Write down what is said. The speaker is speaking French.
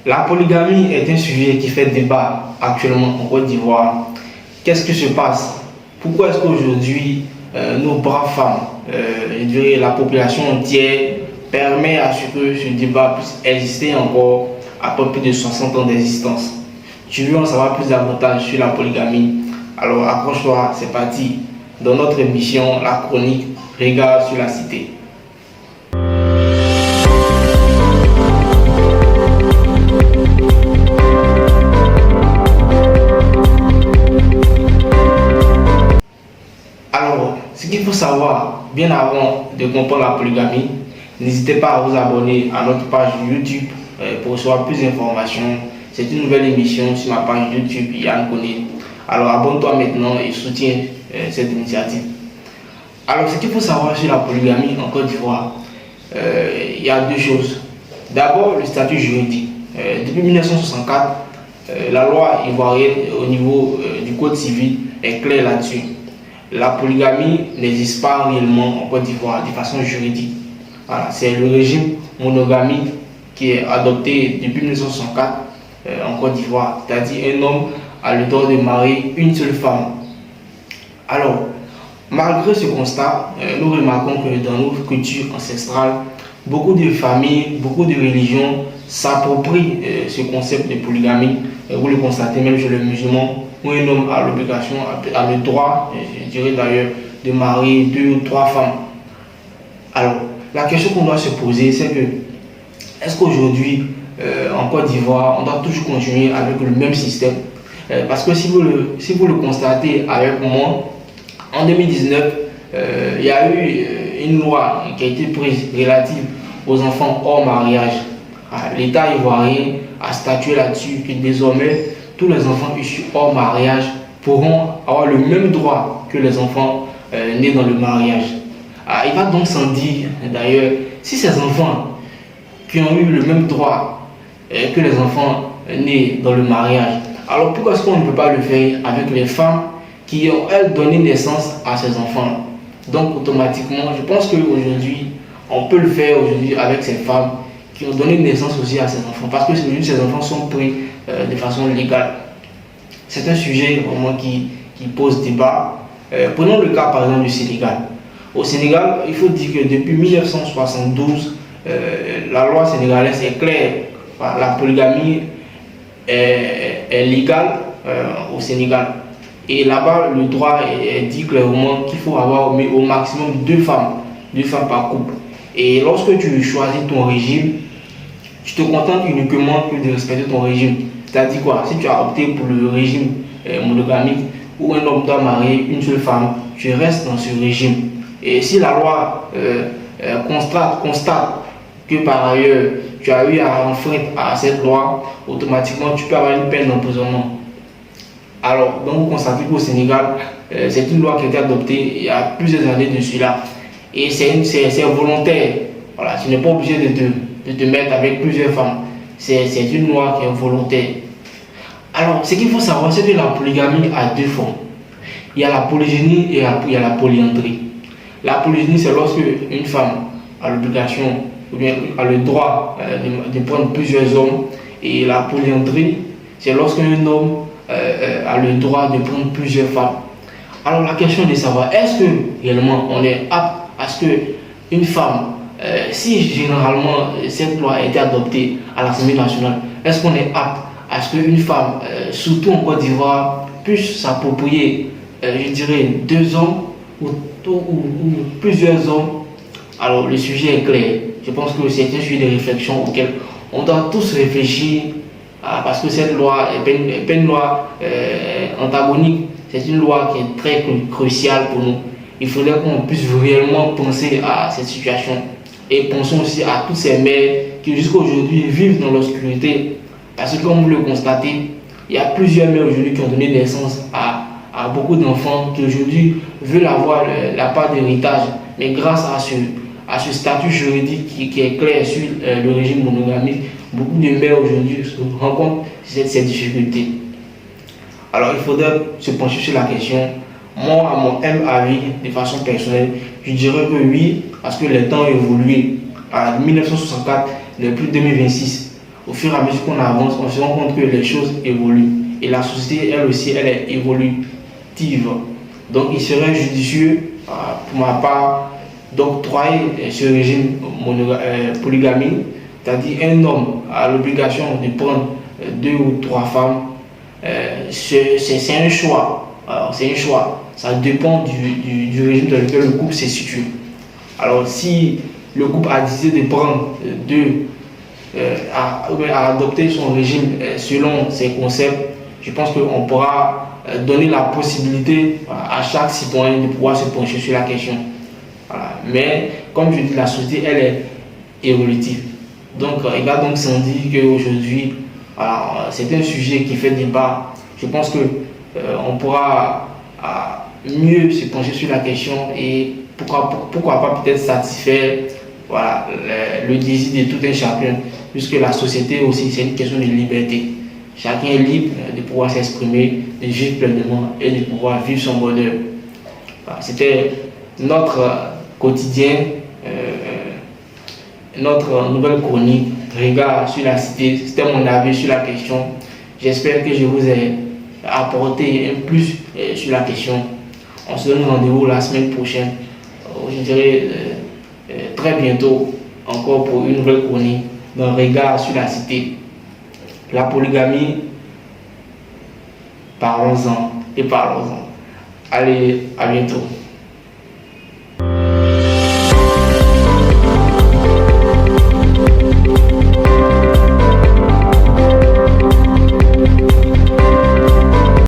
La polygamie est un sujet qui fait débat actuellement en Côte d'Ivoire. Qu'est-ce qui se passe? Pourquoi est-ce qu'aujourd'hui nos braves femmes, je dirais la population entière, permet à ce que ce débat puisse exister encore après plus de 60 ans d'existence? Tu veux en savoir plus davantage sur la polygamie? Alors accroche-toi, c'est parti. Dans notre émission, la chronique Regard sur la cité. Alors, ce qu'il faut savoir, bien avant de comprendre la polygamie, n'hésitez pas à vous abonner à notre page YouTube pour recevoir plus d'informations. C'est une nouvelle émission sur ma page YouTube Yann Koné. Alors abonne-toi maintenant et soutiens cette initiative. Alors, ce qu'il faut savoir sur la polygamie en Côte d'Ivoire, il y a deux choses. D'abord, le statut juridique. Depuis 1964, la loi ivoirienne au niveau du Code civil est claire là-dessus. La polygamie n'existe pas réellement en Côte d'Ivoire de façon juridique. Voilà, c'est le régime monogamique qui est adopté depuis 1964 en Côte d'Ivoire. C'est-à-dire un homme a le droit de marier une seule femme. Alors, malgré ce constat, nous remarquons que dans nos cultures ancestrales, beaucoup de familles, beaucoup de religions s'approprient ce concept de polygamie. Vous le constatez même chez les musulmans, où un homme a l'obligation, a le droit, je dirais d'ailleurs, de marier 2 ou 3 femmes. Alors, la question qu'on doit se poser, c'est que, est-ce qu'aujourd'hui, en Côte d'Ivoire, on doit toujours continuer avec le même système? Parce que si vous le constatez avec moi, en 2019, il y a eu une loi qui a été prise relative aux enfants hors mariage. L'État ivoirien a statué là-dessus que désormais, tous les enfants issus hors mariage pourront avoir le même droit que les enfants nés dans le mariage. Il va donc sans dire, d'ailleurs, si ces enfants qui ont eu le même droit que les enfants nés dans le mariage, alors pourquoi est-ce qu'on ne peut pas le faire avec les femmes qui ont, elles, donné naissance à ces enfants? Donc, automatiquement, je pense qu'aujourd'hui, on peut le faire aujourd'hui avec ces femmes qui ont donné naissance aussi à ces enfants, parce que ces enfants sont pris de façon légale. C'est un sujet vraiment qui pose débat. Prenons le cas par exemple du Sénégal. Au Sénégal, il faut dire que depuis 1972, la loi sénégalaise est claire. La polygamie est légale au Sénégal. Et là-bas, le droit est dit clairement qu'il faut avoir au maximum 2 femmes par couple. Et lorsque tu choisis ton régime, tu te contentes uniquement que de respecter ton régime. C'est-à-dire quoi? Si tu as opté pour le régime monogamique où un homme doit marier une seule femme, tu restes dans ce régime. Et si la loi constate que par ailleurs tu as eu à enfreindre à cette loi, automatiquement tu peux avoir une peine d'emprisonnement. Alors, donc vous constatez qu'au Sénégal, c'est une loi qui a été adoptée il y a plusieurs années de cela. Et c'est volontaire. Voilà, tu n'es pas obligé de te mettre avec plusieurs femmes. C'est une loi qui est volontaire. Alors, ce qu'il faut savoir, c'est que la polygamie a 2 formes. Il y a la polygynie et il y a la polyandrie. La polygynie, c'est lorsque une femme a l'obligation ou bien a le droit de prendre plusieurs hommes. Et la polyandrie, c'est lorsqu'un homme a le droit de prendre plusieurs femmes. Alors, la question est de savoir, est-ce que réellement on est apte à ce qu'une femme, si généralement cette loi a été adoptée à l'Assemblée nationale, est-ce qu'on est apte à ce qu'une femme, surtout en Côte d'Ivoire, puisse s'approprier, je dirais, 2 hommes ou plusieurs hommes? Alors, le sujet est clair. Je pense que c'est un sujet de réflexion auquel on doit tous réfléchir, parce que cette loi n'est pas une loi antagonique, c'est une loi qui est très cruciale pour nous. Il faudrait qu'on puisse réellement penser à cette situation. Et pensons aussi à toutes ces mères qui jusqu'à aujourd'hui vivent dans l'obscurité. Parce que comme vous le constatez, il y a plusieurs mères aujourd'hui qui ont donné naissance à beaucoup d'enfants qui aujourd'hui veulent avoir la part d'héritage. Mais grâce à ce statut juridique qui est clair sur le régime monogamique, beaucoup de mères aujourd'hui se rencontrent ces difficultés. Alors il faudrait se pencher sur la question. Moi, à mon avis, de façon personnelle, je dirais que oui, parce que les temps ont évolué. En 1964 n'est plus 2026. au fur et à mesure qu'on avance, on se rend compte que les choses évoluent. Et la société, elle aussi, elle est évolutive. Donc, il serait judicieux, pour ma part, d'octroyer ce régime polygamie, c'est-à-dire un homme a l'obligation de prendre 2 ou 3 femmes. C'est un choix. C'est un choix. Ça dépend du régime dans lequel le couple se situe. Alors, si le couple a décidé de prendre à adopter son régime selon ses concepts, je pense qu'on pourra donner la possibilité à chaque citoyen de pouvoir se pencher sur la question. Voilà. Mais comme je dis, la société, elle est évolutive. Donc, il va donc sans dire qu'aujourd'hui, c'est un sujet qui fait débat. Je pense qu'on pourra mieux se pencher sur la question et pourquoi pas peut-être satisfaire le désir de tout un chacun, puisque la société aussi, c'est une question de liberté. Chacun est libre de pouvoir s'exprimer, de vivre pleinement et de pouvoir vivre son bonheur. C'était notre quotidien, notre nouvelle chronique, regard sur la cité. C'était mon avis sur la question. J'espère que je vous ai apporté un plus sur la question. On se donne rendez-vous la semaine prochaine. Je dirais très bientôt encore pour une nouvelle chronique d'un regard sur la cité. La polygamie, parlons-en et parlons-en. Allez, à bientôt.